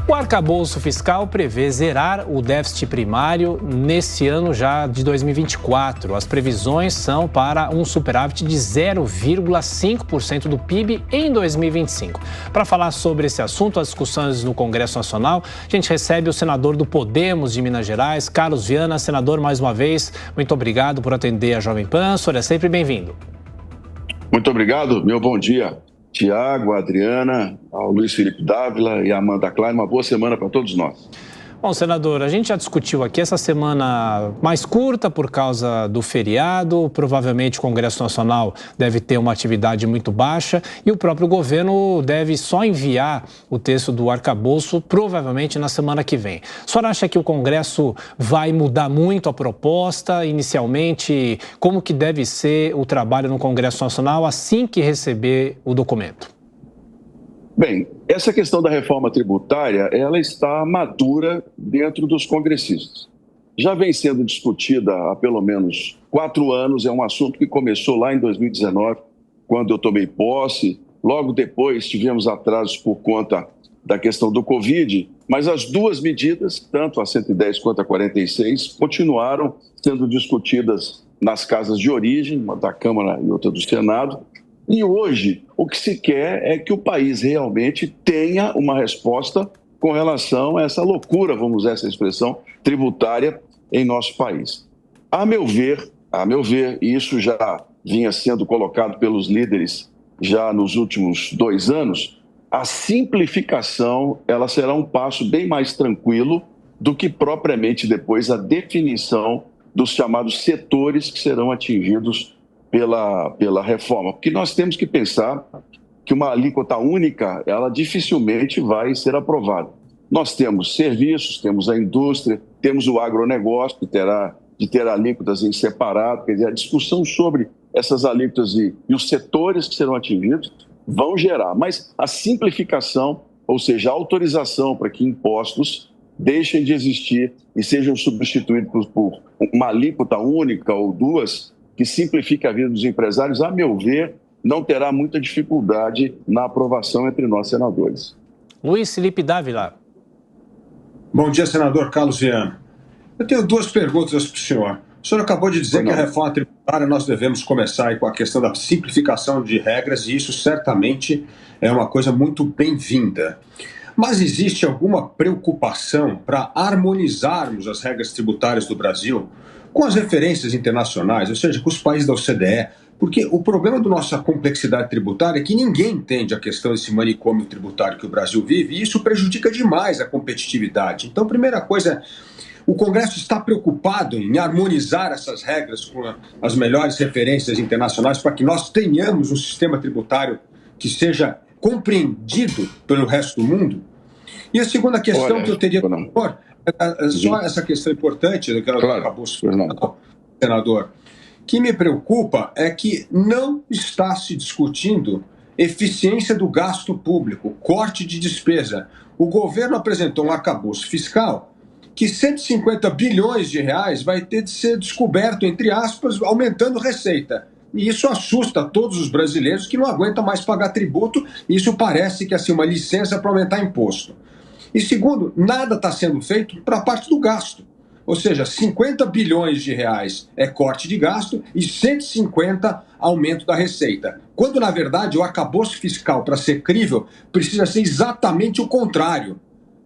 O arcabouço fiscal prevê zerar o déficit primário nesse ano já de 2024. As previsões são para um superávit de 0,5% do PIB em 2025. Para falar sobre esse assunto, as discussões no Congresso Nacional, a gente recebe o senador do Podemos de Minas Gerais, Carlos Viana. Senador, mais uma vez, muito obrigado por atender a Jovem Pan. O senhor é sempre bem-vindo. Muito obrigado, meu bom dia. Tiago, a Adriana, ao Luiz Felipe Dávila e a Amanda Klein, uma boa semana para todos nós. Bom, senador, a gente já discutiu aqui essa semana mais curta por causa do feriado, provavelmente o Congresso Nacional deve ter uma atividade muito baixa e o próprio governo deve só enviar o texto do arcabouço provavelmente na semana que vem. A senhora acha que o Congresso vai mudar muito a proposta inicialmente? Como que deve ser o trabalho no Congresso Nacional assim que receber o documento? Bem, essa questão da reforma tributária, ela está madura dentro dos congressistas. Já vem sendo discutida há pelo menos 4 anos, é um assunto que começou lá em 2019, quando eu tomei posse. Logo depois tivemos atrasos por conta da questão do Covid, mas as duas medidas, tanto a 110 quanto a 46, continuaram sendo discutidas nas casas de origem, uma da Câmara e outra do Senado. E hoje, o que se quer é que o país realmente tenha uma resposta com relação a essa loucura, vamos usar essa expressão, tributária em nosso país. A meu ver, e isso já vinha sendo colocado pelos líderes já nos últimos 2 anos, a simplificação ela será um passo bem mais tranquilo do que propriamente depois a definição dos chamados setores que serão atingidos pela reforma, porque nós temos que pensar que uma alíquota única, ela dificilmente vai ser aprovada. Nós temos serviços, temos a indústria, temos o agronegócio, que terá de ter alíquotas em separado, quer dizer, a discussão sobre essas alíquotas e os setores que serão atingidos vão gerar, mas a simplificação, ou seja, a autorização para que impostos deixem de existir e sejam substituídos por uma alíquota única ou duas, que simplifique a vida dos empresários, a meu ver, não terá muita dificuldade na aprovação entre nós, senadores. Luiz Felipe Dávila. Bom dia, senador Carlos Viana. Eu tenho 2 perguntas para o senhor. O senhor acabou de dizer que a reforma tributária nós devemos começar com a questão da simplificação de regras, e isso certamente é uma coisa muito bem-vinda. Mas existe alguma preocupação para harmonizarmos as regras tributárias do Brasil com as referências internacionais, ou seja, com os países da OCDE? Porque o problema da nossa complexidade tributária é que ninguém entende a questão desse manicômio tributário que o Brasil vive, e isso prejudica demais a competitividade. Então, primeira coisa, o Congresso está preocupado em harmonizar essas regras com as melhores referências internacionais para que nós tenhamos um sistema tributário que seja compreendido pelo resto do mundo? E a segunda questão que eu teria só essa questão importante daquela que acabou, senador, que me preocupa é que não está se discutindo eficiência do gasto público, corte de despesa. O governo apresentou um arcabouço fiscal que 150 bilhões de reais vai ter de ser descoberto, entre aspas, aumentando receita. E isso assusta todos os brasileiros que não aguentam mais pagar tributo, e isso parece que é assim, uma licença para aumentar imposto. E segundo, nada está sendo feito para a parte do gasto. Ou seja, 50 bilhões de reais é corte de gasto e 150 aumento da receita. Quando, na verdade, o arcabouço fiscal, para ser crível, precisa ser exatamente o contrário.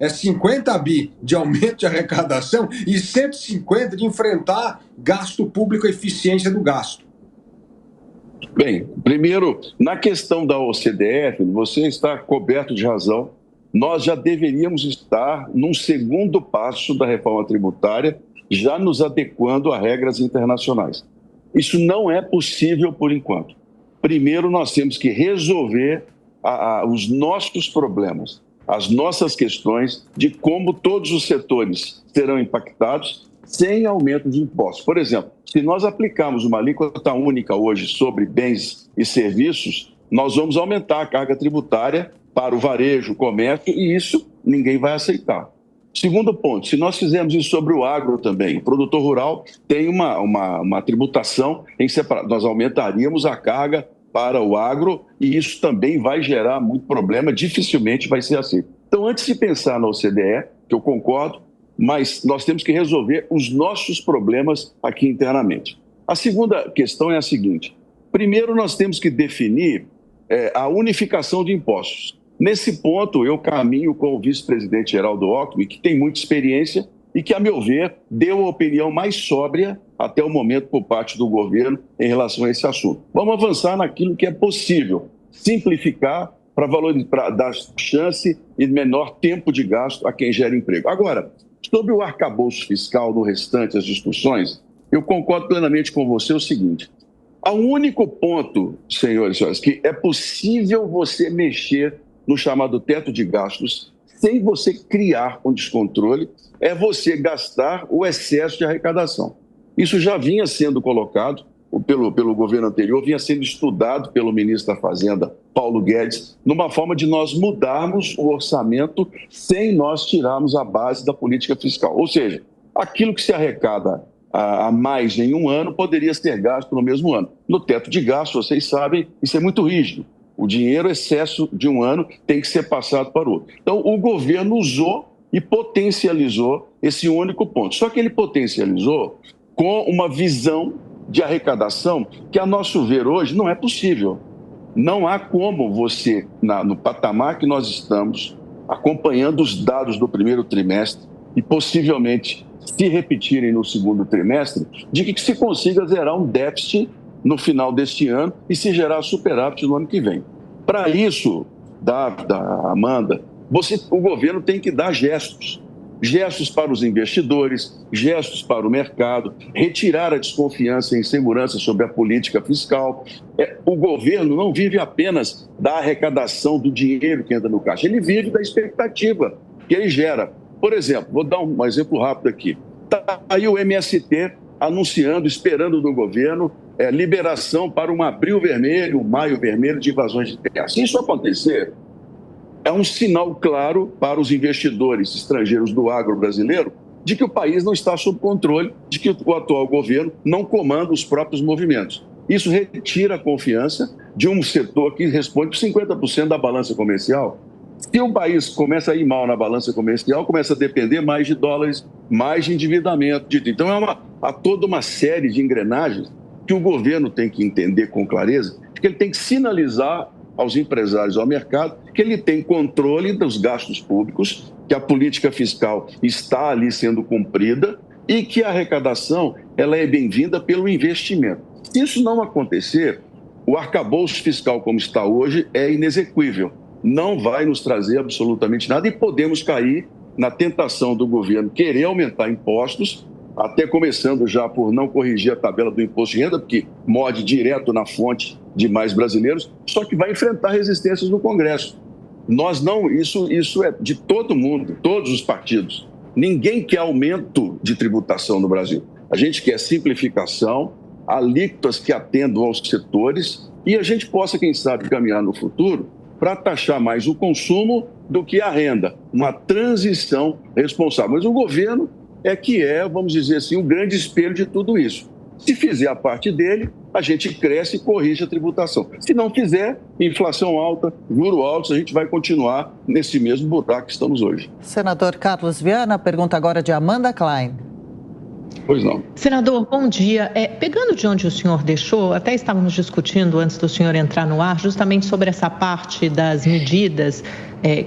É 50 bi de aumento de arrecadação e 150 de enfrentar gasto público e eficiência do gasto. Bem, primeiro, na questão da OCDE, você está coberto de razão. Nós já deveríamos estar num segundo passo da reforma tributária, já nos adequando a regras internacionais. Isso não é possível por enquanto. Primeiro, nós temos que resolver os nossos problemas, as nossas questões de como todos os setores serão impactados sem aumento de impostos. Por exemplo, se nós aplicarmos uma alíquota única hoje sobre bens e serviços, nós vamos aumentar a carga tributária para o varejo, o comércio, e isso ninguém vai aceitar. Segundo ponto, se nós fizermos isso sobre o agro também, o produtor rural tem uma tributação em separado, nós aumentaríamos a carga para o agro e isso também vai gerar muito problema, dificilmente vai ser assim. Então, antes de pensar na OCDE, que eu concordo, mas nós temos que resolver os nossos problemas aqui internamente. A segunda questão é a seguinte: primeiro, nós temos que definir a unificação de impostos. Nesse ponto, eu caminho com o vice-presidente Geraldo Alckmin, que tem muita experiência e que, a meu ver, deu a opinião mais sóbria até o momento por parte do governo em relação a esse assunto. Vamos avançar naquilo que é possível, simplificar para dar chance e menor tempo de gasto a quem gera emprego. Agora, sobre o arcabouço fiscal no restante das discussões, eu concordo plenamente com você o seguinte: há um único ponto, senhores e senhoras, que é possível você mexer no chamado teto de gastos sem você criar um descontrole, é você gastar o excesso de arrecadação. Isso já vinha sendo colocado pelo governo anterior, vinha sendo estudado pelo ministro da Fazenda, Paulo Guedes, numa forma de nós mudarmos o orçamento sem nós tirarmos a base da política fiscal. Ou seja, aquilo que se arrecada a mais em um ano poderia ser gasto no mesmo ano. No teto de gastos, vocês sabem, isso é muito rígido. O dinheiro excesso de um ano tem que ser passado para o outro. Então, o governo usou e potencializou esse único ponto. Só que ele potencializou com uma visão de arrecadação que, a nosso ver, hoje não é possível. Não há como você, no patamar que nós estamos, acompanhando os dados do primeiro trimestre e possivelmente se repetirem no segundo trimestre, de que se consiga zerar um déficit no final deste ano e se gerar superávit no ano que vem. Para isso, Amanda, o governo tem que dar gestos para os investidores, gestos para o mercado, retirar a desconfiança e insegurança sobre a política fiscal. O governo não vive apenas da arrecadação do dinheiro que entra no caixa, ele vive da expectativa que ele gera. Por exemplo, vou dar um exemplo rápido aqui. Está aí o MST anunciando, esperando do governo, liberação para um abril vermelho, um maio vermelho de invasões de terra. Se isso acontecer, é um sinal claro para os investidores estrangeiros do agro brasileiro de que o país não está sob controle, de que o atual governo não comanda os próprios movimentos. Isso retira a confiança de um setor que responde por 50% da balança comercial. Se o país começa a ir mal na balança comercial, começa a depender mais de dólares, mais de endividamento. Então, há toda uma série de engrenagens que o governo tem que entender com clareza, que ele tem que sinalizar aos empresários, ao mercado, que ele tem controle dos gastos públicos, que a política fiscal está ali sendo cumprida e que a arrecadação ela é bem-vinda pelo investimento. Se isso não acontecer, o arcabouço fiscal como está hoje é inexequível. Não vai nos trazer absolutamente nada e podemos cair na tentação do governo querer aumentar impostos, até começando já por não corrigir a tabela do imposto de renda, porque morde direto na fonte de mais brasileiros, só que vai enfrentar resistências no Congresso. Isso é de todo mundo, todos os partidos. Ninguém quer aumento de tributação no Brasil. A gente quer simplificação, alíquotas que atendam aos setores e a gente possa, quem sabe, caminhar no futuro para taxar mais o consumo do que a renda. Uma transição responsável. Mas o governo vamos dizer assim, o grande espelho de tudo isso. Se fizer a parte dele, a gente cresce e corrige a tributação. Se não fizer, inflação alta, juros altos, a gente vai continuar nesse mesmo buraco que estamos hoje. Senador Carlos Viana, pergunta agora de Amanda Klein. Pois não. Senador, bom dia. Pegando de onde o senhor deixou, até estávamos discutindo antes do senhor entrar no ar, justamente sobre essa parte das medidas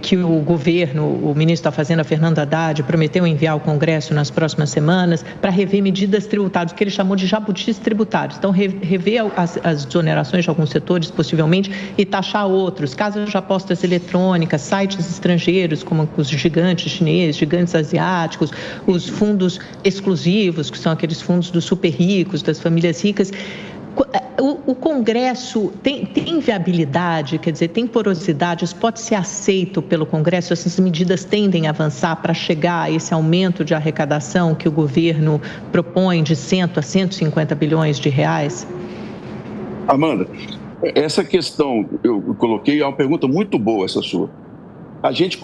que o governo, o ministro da Fazenda, Fernando Haddad, prometeu enviar ao Congresso nas próximas semanas para rever medidas tributárias, que ele chamou de jabutis tributários. Então, rever as desonerações de alguns setores, possivelmente, e taxar outros. Casas de apostas eletrônicas, sites estrangeiros, como os gigantes chineses, gigantes asiáticos, os fundos exclusivos, que são aqueles fundos dos super ricos, das famílias ricas. O Congresso tem viabilidade, quer dizer, tem porosidade, isso pode ser aceito pelo Congresso? Essas medidas tendem a avançar para chegar a esse aumento de arrecadação que o governo propõe de 100 a 150 bilhões de reais? Amanda, essa questão eu coloquei, é uma pergunta muito boa essa sua. A gente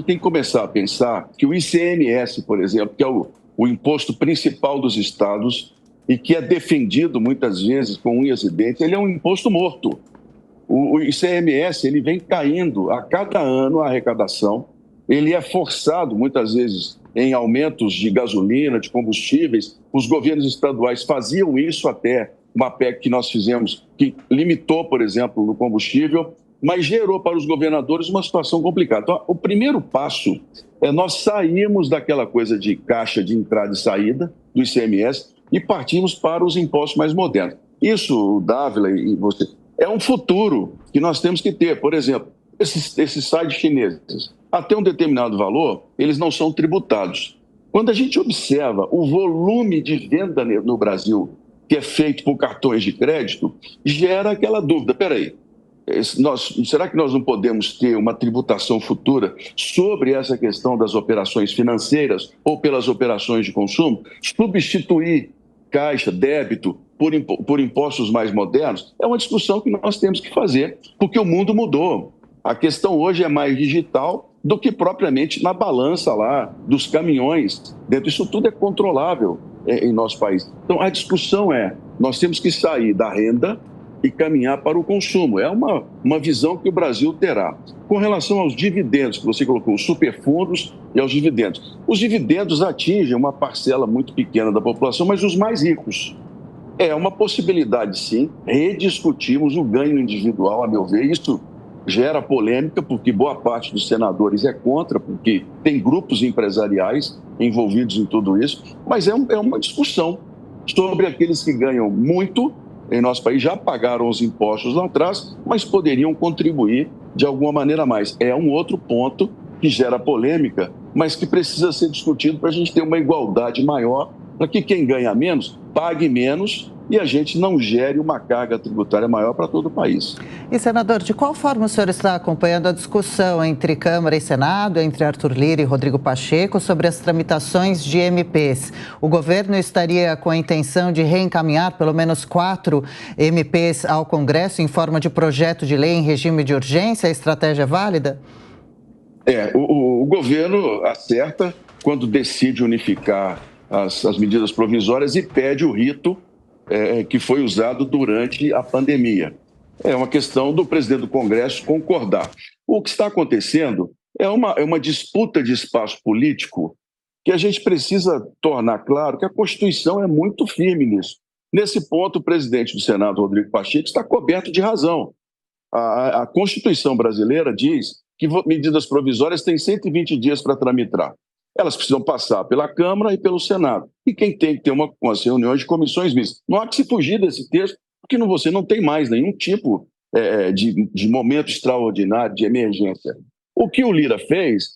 tem que começar a pensar que o ICMS, por exemplo, que é o imposto principal dos estados, e que é defendido muitas vezes com unhas e dentes, ele é um imposto morto. O ICMS ele vem caindo a cada ano a arrecadação ele é forçado, muitas vezes, em aumentos de gasolina, de combustíveis. Os governos estaduais faziam isso até uma PEC que nós fizemos, que limitou, por exemplo, no combustível, mas gerou para os governadores uma situação complicada. Então, o primeiro passo é nós sairmos daquela coisa de caixa de entrada e saída do ICMS e partimos para os impostos mais modernos. Isso, Dávila e você, é um futuro que nós temos que ter. Por exemplo, esses sites chineses, até um determinado valor, eles não são tributados. Quando a gente observa o volume de venda no Brasil que é feito por cartões de crédito, gera aquela dúvida. Peraí, será que nós não podemos ter uma tributação futura sobre essa questão das operações financeiras ou pelas operações de consumo? Substituir caixa, débito, por impostos mais modernos? É uma discussão que nós temos que fazer, porque o mundo mudou. A questão hoje é mais digital do que propriamente na balança lá dos caminhões. Isso tudo é controlável em nosso país. Então, a discussão nós temos que sair da renda e caminhar para o consumo. É uma visão que o Brasil terá. Com relação aos dividendos, que você colocou, os superfundos e aos dividendos. Os dividendos atingem uma parcela muito pequena da população, mas os mais ricos. É uma possibilidade, sim, rediscutirmos o ganho individual, a meu ver. Isso gera polêmica, porque boa parte dos senadores é contra, porque tem grupos empresariais envolvidos em tudo isso, mas é uma discussão sobre aqueles que ganham muito em nosso país, já pagaram os impostos lá atrás, mas poderiam contribuir de alguma maneira a mais. É um outro ponto que gera polêmica, mas que precisa ser discutido para a gente ter uma igualdade maior, para que quem ganha menos pague menos e a gente não gere uma carga tributária maior para todo o país. E, senador, de qual forma o senhor está acompanhando a discussão entre Câmara e Senado, entre Arthur Lira e Rodrigo Pacheco, sobre as tramitações de MPs? O governo estaria com a intenção de reencaminhar pelo menos 4 MPs ao Congresso em forma de projeto de lei em regime de urgência? A estratégia é válida? O governo acerta quando decide unificar as medidas provisórias e pede o rito que foi usado durante a pandemia. É uma questão do presidente do Congresso concordar. O que está acontecendo é uma disputa de espaço político que a gente precisa tornar claro que a Constituição é muito firme nisso. Nesse ponto, o presidente do Senado, Rodrigo Pacheco, está coberto de razão. A Constituição brasileira diz que medidas provisórias têm 120 dias para tramitar. Elas precisam passar pela Câmara e pelo Senado. E quem tem que ter umas reuniões de comissões mistas. Não há que se fugir desse texto, porque você não tem mais nenhum tipo de momento extraordinário, de emergência. O que o Lira fez,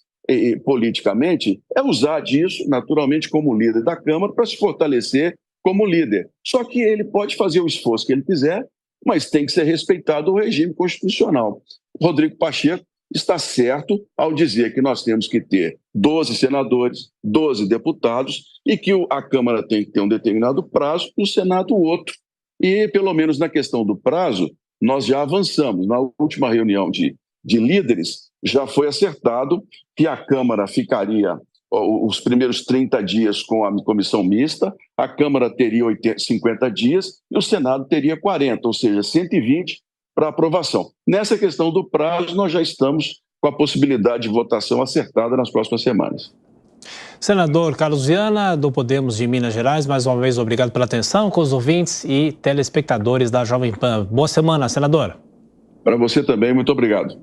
politicamente, é usar disso, naturalmente, como líder da Câmara, para se fortalecer como líder. Só que ele pode fazer o esforço que ele quiser, mas tem que ser respeitado o regime constitucional. Rodrigo Pacheco está certo ao dizer que nós temos que ter 12 senadores, 12 deputados e que a Câmara tem que ter um determinado prazo e o Senado outro. E, pelo menos na questão do prazo, nós já avançamos. Na última reunião de líderes, já foi acertado que a Câmara ficaria os primeiros 30 dias com a comissão mista, a Câmara teria 50 dias e o Senado teria 40, ou seja, 120 para aprovação. Nessa questão do prazo, nós já estamos com a possibilidade de votação acertada nas próximas semanas. Senador Carlos Viana, do Podemos de Minas Gerais, mais uma vez obrigado pela atenção com os ouvintes e telespectadores da Jovem Pan. Boa semana, senador. Para você também, muito obrigado.